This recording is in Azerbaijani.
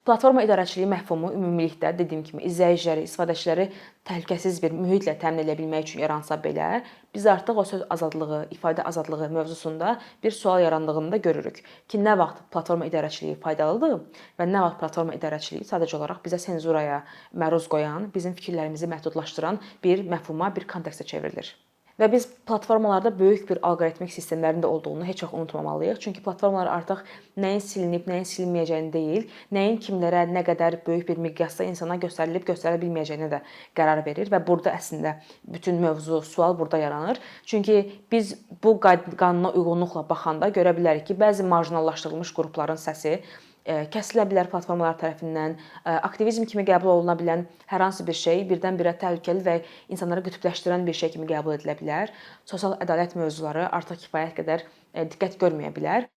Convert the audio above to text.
Platforma idarəçiliyi məfhumu ümumilikdə dediyim kimi izləyiciləri, istifadəçiləri təhlükəsiz bir mühitlə təmin edə bilmək üçün yaransa belə, biz artıq o söz azadlığı, ifadə azadlığı mövzusunda bir sual yarandığını da görürük ki, nə vaxt platforma idarəçiliyi faydalıdır və nə vaxt platforma idarəçiliyi sadəcə olaraq bizə senzuraya məruz qoyan, bizim fikirlərimizi məhdudlaşdıran bir məfhuma, bir kontekstə çevrilir. Və biz platformalarda böyük bir alqoritmik sistemlərin də olduğunu heç vaxt unutmamalıyıq. Çünki platformalar artıq nəyin silinib, nəyin silinməyəcəyini deyil, nəyin kimlərə nə qədər böyük bir miqyasda insana göstərilib, göstərilə bilməyəcəyinə də qərar verir və burada əslində bütün mövzu, sual burada yaranır. Çünki biz bu qanuna uyğunluqla baxanda görə bilərik ki, bəzi marjinallaşdırılmış qrupların səsi kəsilə bilər platformalar tərəfindən, aktivizm kimi qəbul oluna bilən hər hansı bir şey birdən-birə təhlükəli və insanları qütbləşdirən bir şey kimi qəbul edilə bilər. Sosial ədalət mövzuları artıq kifayət qədər diqqət görməyə bilər.